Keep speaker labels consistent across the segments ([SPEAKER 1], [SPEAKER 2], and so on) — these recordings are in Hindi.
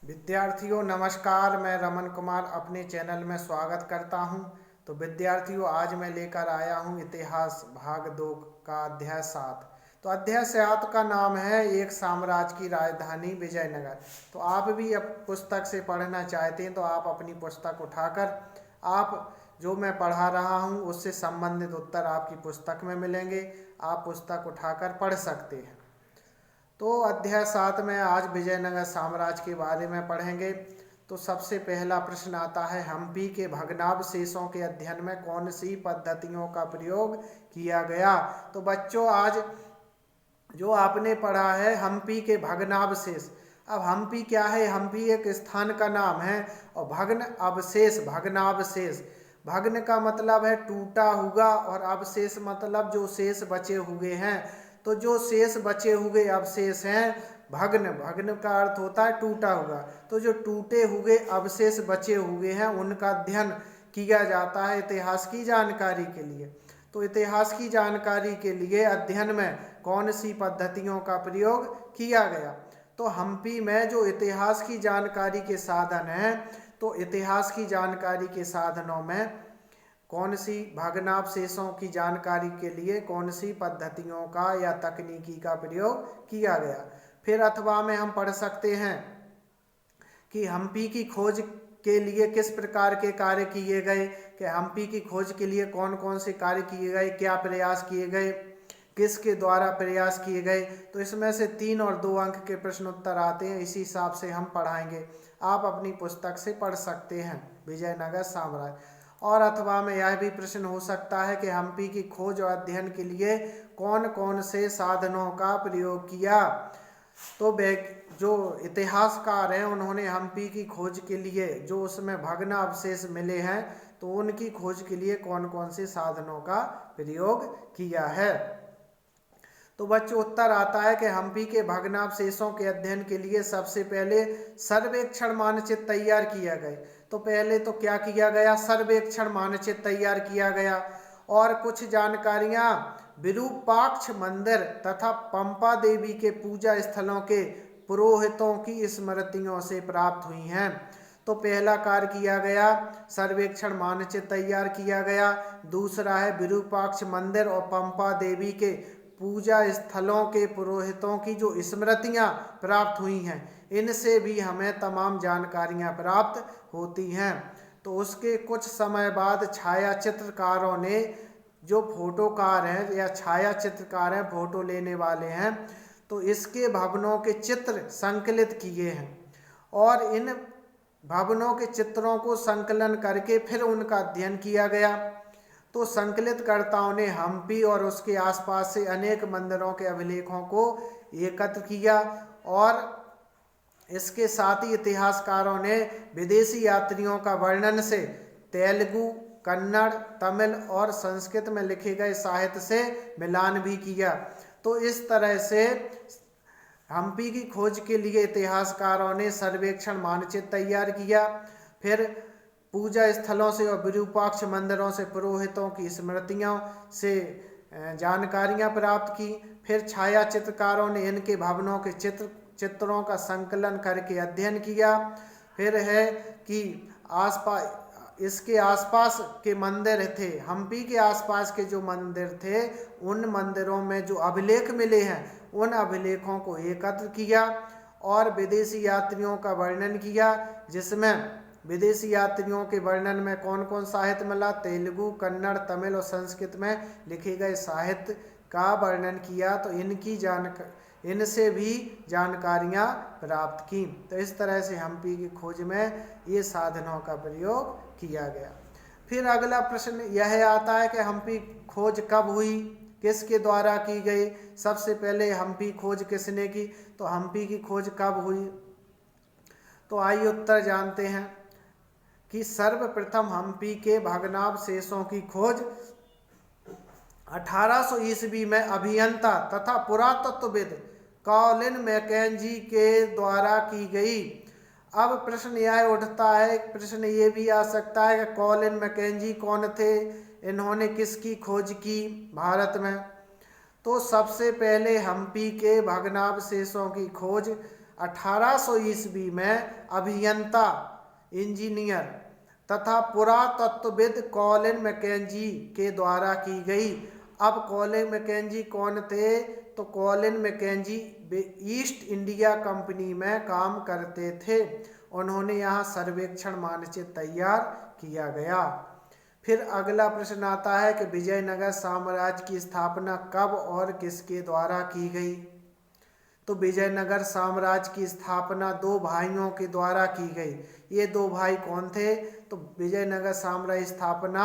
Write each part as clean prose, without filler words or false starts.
[SPEAKER 1] विद्यार्थियों नमस्कार। मैं रमन कुमार अपने चैनल में स्वागत करता हूं। तो विद्यार्थियों आज मैं लेकर आया हूं इतिहास भाग 2 का अध्याय 7। तो अध्याय 7 का नाम है एक साम्राज्य की राजधानी विजयनगर। तो आप भी अब पुस्तक से पढ़ना चाहते हैं तो आप अपनी पुस्तक उठाकर आप जो मैं पढ़ा रहा हूं उससे संबंधित उत्तर आपकी पुस्तक में मिलेंगे। आप पुस्तक उठाकर पढ़ सकते हैं। तो अध्याय 7 में आज विजयनगर साम्राज्य के बारे में पढ़ेंगे। तो सबसे पहला प्रश्न आता है, हम्पी के भग्नावशेषों के अध्ययन में कौन सी पद्धतियों का प्रयोग किया गया। तो बच्चों आज जो आपने पढ़ा है हम्पी के भग्नावशेष। अब हम्पी क्या है? हम्पी एक स्थान का नाम है और भग्न अवशेष, भग्नावशेष, भग्न का मतलब है टूटा हुआ और अवशेष मतलब जो शेष बचे हुए हैं। तो जो शेष बचे हुए अवशेष हैं, भग्न, भग्न का अर्थ होता है टूटा हुआ। तो जो टूटे हुए अवशेष बचे हुए हैं उनका अध्ययन किया जाता है इतिहास की जानकारी के लिए। तो इतिहास की जानकारी के लिए अध्ययन में कौन सी पद्धतियों का प्रयोग किया गया। तो हम्पी में जो इतिहास की जानकारी के साधन हैं, तो इतिहास की जानकारी के साधनों में कौन सी भग्नावशेषों की जानकारी के लिए कौन सी पद्धतियों का या तकनीकी का प्रयोग किया गया। फिर अथवा में हम पढ़ सकते हैं कि हम्पी की खोज के लिए किस प्रकार के कार्य किए गए, कि हम्पी की खोज के लिए कौन कौन से कार्य किए गए, क्या प्रयास किए गए, किसके द्वारा प्रयास किए गए। तो इसमें से 3 और 2 अंक के प्रश्न उत्तर आते हैं, इसी हिसाब से हम पढ़ाएंगे। आप अपनी पुस्तक से पढ़ सकते हैं विजयनगर साम्राज्य। और अथवा में यह भी प्रश्न हो सकता है कि हम्पी की खोज और अध्ययन के लिए कौन कौन से साधनों का प्रयोग किया। तो जो इतिहासकार हैं उन्होंने हम्पी की खोज के लिए जो उसमें भग्न अवशेष मिले हैं तो उनकी खोज के लिए कौन कौन से साधनों का प्रयोग किया है। तो बच्चों उत्तर आता है कि हम्पी के भग्नावशेषों के अध्ययन के लिए सबसे पहले सर्वेक्षण मानचित्र तैयार किया गए। तो पहले तो क्या किया गया? सर्वेक्षण मानचित्र तैयार किया गया। और कुछ जानकारियां विरूपाक्ष मंदिर तथा पंपा देवी के पूजा स्थलों के पुरोहितों की स्मृतियों से प्राप्त हुई हैं। तो पहला कार्य किया गया सर्वेक्षण मानचित्र तैयार किया गया। दूसरा है विरूपाक्ष मंदिर और पंपा देवी के पूजा स्थलों के पुरोहितों की जो स्मृतियां प्राप्त हुई हैं, इनसे भी हमें तमाम जानकारियां प्राप्त होती हैं। तो उसके कुछ समय बाद छाया चित्रकारों ने, जो फोटोकार हैं या छाया चित्रकार हैं, फोटो लेने वाले हैं, तो इसके भवनों के चित्र संकलित किए हैं। और इन भवनों के चित्रों को संकलन करके फिर उनका अध्ययन किया गया। तो संकलितकर्ताओं ने हम्पी और उसके आसपास से अनेक मंदिरों के अभिलेखों को एकत्र किया। और इसके साथ ही इतिहासकारों ने विदेशी यात्रियों का वर्णन से तेलुगु, कन्नड़, तमिल और संस्कृत में लिखे गए साहित्य से मिलान भी किया। तो इस तरह से हम्पी की खोज के लिए इतिहासकारों ने सर्वेक्षण मानचित्र तैयार किया, फिर पूजा स्थलों से और विरूपाक्ष मंदिरों से पुरोहितों की स्मृतियों से जानकारियां प्राप्त की, फिर छाया चित्रकारों ने इनके भवनों के चित्रों का संकलन करके अध्ययन किया। फिर है कि इसके आसपास के मंदिर थे, हम्पी के आसपास के जो मंदिर थे, उन मंदिरों में जो अभिलेख मिले हैं उन अभिलेखों को एकत्र किया और विदेशी यात्रियों का वर्णन किया, जिसमें विदेशी यात्रियों के वर्णन में कौन कौन साहित्य मिला? तेलुगु, कन्नड़, तमिल और संस्कृत में लिखे गए साहित्य का वर्णन किया। तो इनसे भी जानकारियां प्राप्त की। तो इस तरह से हम्पी की खोज में ये साधनों का प्रयोग किया गया। फिर अगला प्रश्न यह आता है कि हम्पी खोज कब हुई, किसके द्वारा की गई। सबसे पहले हम्पी खोज किसने की? तो हम्पी की खोज कब हुई? तो आइए उत्तर जानते हैं कि सर्वप्रथम हम्पी के भग्नावशेषों की खोज 1800 ईस्वी में अभियंता तथा पुरातत्वविद कॉलिन मैकेंजी के द्वारा की गई। अब प्रश्न यह उठता है, प्रश्न ये भी आ सकता है कि कॉलिन मैकेंजी कौन थे, इन्होंने किसकी खोज की भारत में। तो सबसे पहले हम्पी के भग्नावशेषों की खोज 1800 ईस्वी में अभियंता, इंजीनियर तथा पुरातत्वविद कॉलिन मैकेंजी के द्वारा की गई। अब कॉलिन मैकेंजी कौन थे? तो Colin McKenzie east India company में काम करते थे। उन्होंने यहाँ सर्वेक्षण मानचित्र तैयार किया गया। फिर अगला प्रश्न आता है कि विजयनगर साम्राज्य की स्थापना कब और किसके द्वारा की गई? तो विजयनगर साम्राज्य की स्थापना दो भाइयों के द्वारा की गई। ये दो भाई कौन थे? तो विजयनगर साम्राज्य स्थापना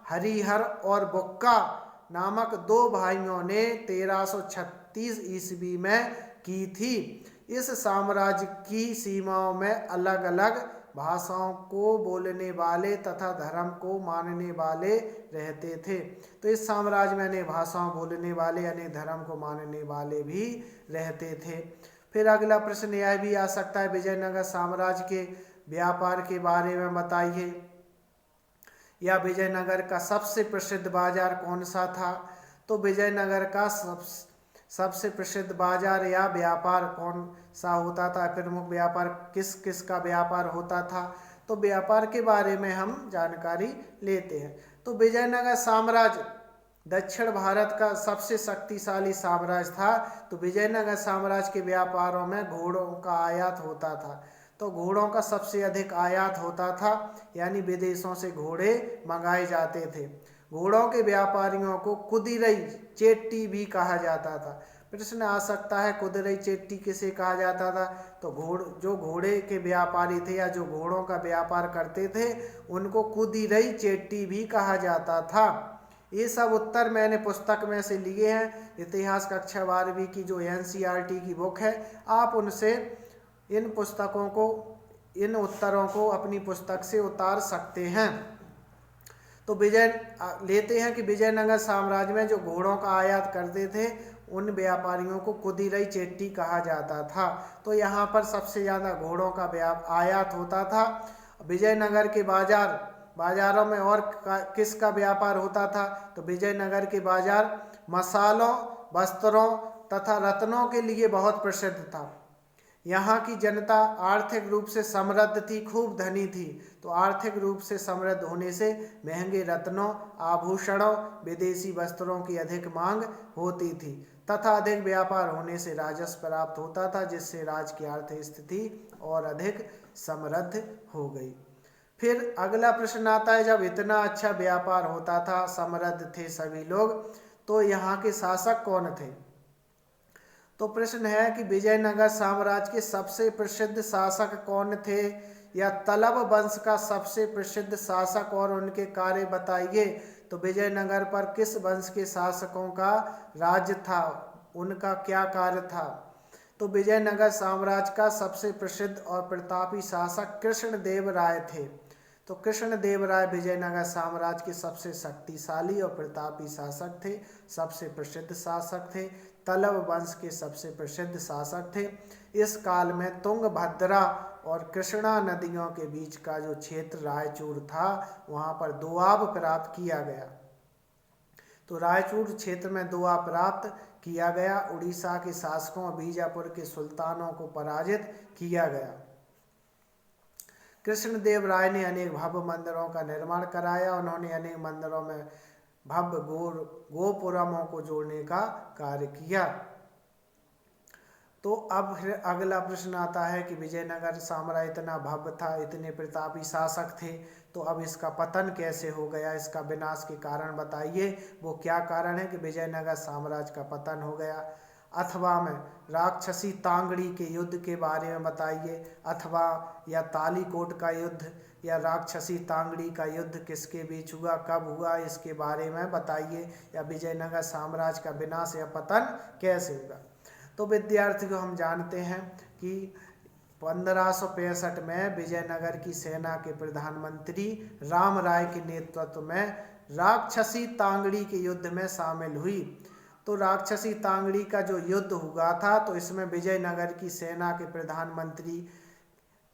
[SPEAKER 1] हरिहर और बुक्का नामक दो भाइयों ने 1336 ईस्वी में की थी। इस साम्राज्य की सीमाओं में अलग अलग भाषाओं को बोलने वाले तथा धर्म को मानने वाले रहते थे। तो इस साम्राज्य में अनेक भाषाओं बोलने वाले, अनेक धर्म को मानने वाले भी रहते थे। फिर अगला प्रश्न यह भी आ सकता है, विजयनगर साम्राज्य के व्यापार के बारे में बताइए, या विजयनगर का सबसे प्रसिद्ध बाजार कौन सा था? तो विजयनगर का सबसे प्रसिद्ध बाजार या व्यापार कौन सा होता था? प्रमुख व्यापार किस किस का व्यापार होता था? तो व्यापार के बारे में हम जानकारी लेते हैं। तो विजयनगर साम्राज्य दक्षिण भारत का सबसे शक्तिशाली साम्राज्य था। तो विजयनगर साम्राज्य के व्यापारों में घोड़ों का आयात होता था। तो घोड़ों का सबसे अधिक आयात होता था, यानी विदेशों से घोड़े मंगाए जाते थे। घोड़ों के व्यापारियों को कुदिरई चेट्टी भी कहा जाता था। प्रश्न आ सकता है, कुदिरई चेट्टी किसे कहा जाता था? तो जो घोड़े के व्यापारी थे या जो घोड़ों का व्यापार करते थे उनको कुदिरई चेट्टी भी कहा जाता था। ये सब उत्तर मैंने पुस्तक में से लिए हैं। इतिहास कक्षा 12वीं की जो NCERT की बुक है, आप उनसे इन पुस्तकों को, इन उत्तरों को अपनी पुस्तक से उतार सकते हैं। तो लेते हैं कि विजयनगर साम्राज्य में जो घोड़ों का आयात करते थे उन व्यापारियों को कुदिरई चेट्टी कहा जाता था। तो यहाँ पर सबसे ज़्यादा घोड़ों का आयात होता था। विजयनगर के बाजारों में और किसका व्यापार होता था? तो विजयनगर के बाजार मसालों, वस्त्रों तथा रत्नों के लिए बहुत प्रसिद्ध था। यहाँ की जनता आर्थिक रूप से समृद्ध थी, खूब धनी थी। तो आर्थिक रूप से समृद्ध होने से महंगे रत्नों, आभूषणों, विदेशी वस्त्रों की अधिक मांग होती थी तथा अधिक व्यापार होने से राजस्व प्राप्त होता था, जिससे राज्य की आर्थिक स्थिति और अधिक समृद्ध हो गई। फिर अगला प्रश्न आता है, जब इतना अच्छा व्यापार होता था, समृद्ध थे सभी लोग, तो यहाँ के शासक कौन थे? तो प्रश्न है कि विजयनगर साम्राज्य के सबसे प्रसिद्ध शासक कौन थे, या तलब वंश का सबसे प्रसिद्ध शासक और उनके कार्य बताइए। तो विजयनगर पर किस वंश के शासकों का राज्य था, उनका क्या कार्य था? तो विजयनगर साम्राज्य का सबसे प्रसिद्ध और प्रतापी शासक कृष्णदेव राय थे। तो कृष्णदेव राय विजयनगर साम्राज्य के सबसे शक्तिशाली और प्रतापी शासक थे, सबसे प्रसिद्ध शासक थे, तलब वंश के सबसे प्रसिद्ध शासक थे। इस काल में तुंगभद्रा और कृष्णा नदियों के बीच का जो क्षेत्र रायचूर था, वहाँ पर दोआब प्राप्त किया गया। तो रायचूर क्षेत्र में दोआब प्राप्त किया गया। उड़ीसा के शासकों और बीजापुर के सुल्तानों को पराजित किया गया। कृष्णदेव राय ने अनेक भव्य मंदिरों का निर्माण कराया। उन्होंने अनेक मंदिरों में भव्य गोपुरमों को जोड़ने का कार्य किया। तो अब फिर अगला प्रश्न आता है कि विजयनगर साम्राज्य इतना भव्य था, इतने प्रतापी शासक थे, तो अब इसका पतन कैसे हो गया, इसका विनाश के कारण बताइए। वो क्या कारण है कि विजयनगर साम्राज्य का पतन हो गया? अथवा में राक्षसी तांगड़ी के युद्ध के बारे में बताइए, अथवा या तालीकोट का युद्ध या राक्षसी तांगड़ी का युद्ध किसके बीच हुआ, कब हुआ, इसके बारे में बताइए। या विजयनगर साम्राज्य का विनाश या पतन कैसे हुआ? तो विद्यार्थियों, हम जानते हैं कि 1565 में विजयनगर की सेना के प्रधानमंत्री राम राय के नेतृत्व में राक्षसी तांगड़ी के युद्ध में शामिल हुई। तो राक्षसी तांगड़ी का जो युद्ध हुआ था, तो इसमें विजयनगर की सेना के प्रधानमंत्री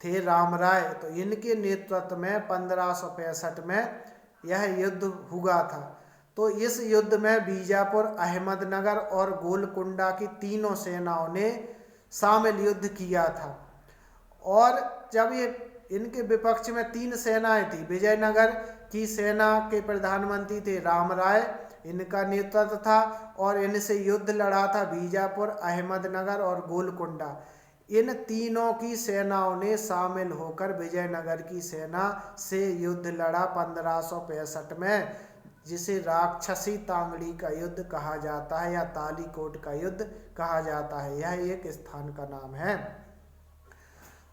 [SPEAKER 1] थे राम राय। तो इनके नेतृत्व में 1565 में यह युद्ध हुआ था। तो इस युद्ध में बीजापुर, अहमदनगर और गोलकुंडा की तीनों सेनाओं ने शामिल युद्ध किया था। और जब ये इनके विपक्ष में 3 सेनाएं थी। विजयनगर की सेना के प्रधानमंत्री थे राम राय, इनका नेतृत्व था, और इनसे युद्ध लड़ा था बीजापुर, अहमदनगर और गोलकुंडा। इन तीनों की सेनाओं ने शामिल होकर विजयनगर की सेना से युद्ध लड़ा 1565 में, जिसे राक्षसी तांगड़ी का युद्ध कहा जाता है या तालीकोट का युद्ध कहा जाता है। यह एक स्थान का नाम है।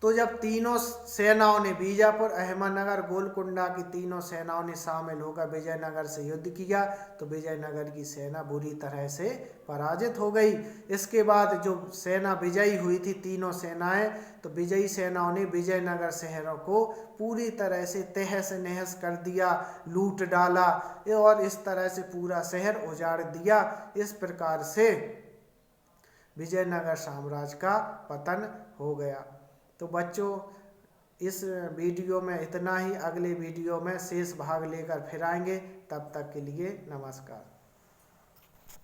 [SPEAKER 1] तो जब तीनों सेनाओं ने, बीजापुर, अहमदनगर, गोलकुंडा की तीनों सेनाओं ने शामिल होकर विजयनगर से युद्ध किया, तो विजयनगर की सेना बुरी तरह से पराजित हो गई। इसके बाद जो सेना विजयी हुई थी, तीनों सेनाएं, तो विजयी सेनाओं ने विजयनगर शहरों को पूरी तरह से तहस नहस कर दिया, लूट डाला, और इस तरह से पूरा शहर उजाड़ दिया। इस प्रकार से विजयनगर साम्राज्य का पतन हो गया। तो बच्चों, इस वीडियो में इतना ही। अगले वीडियो में शेष भाग लेकर फिर आएंगे। तब तक के लिए नमस्कार।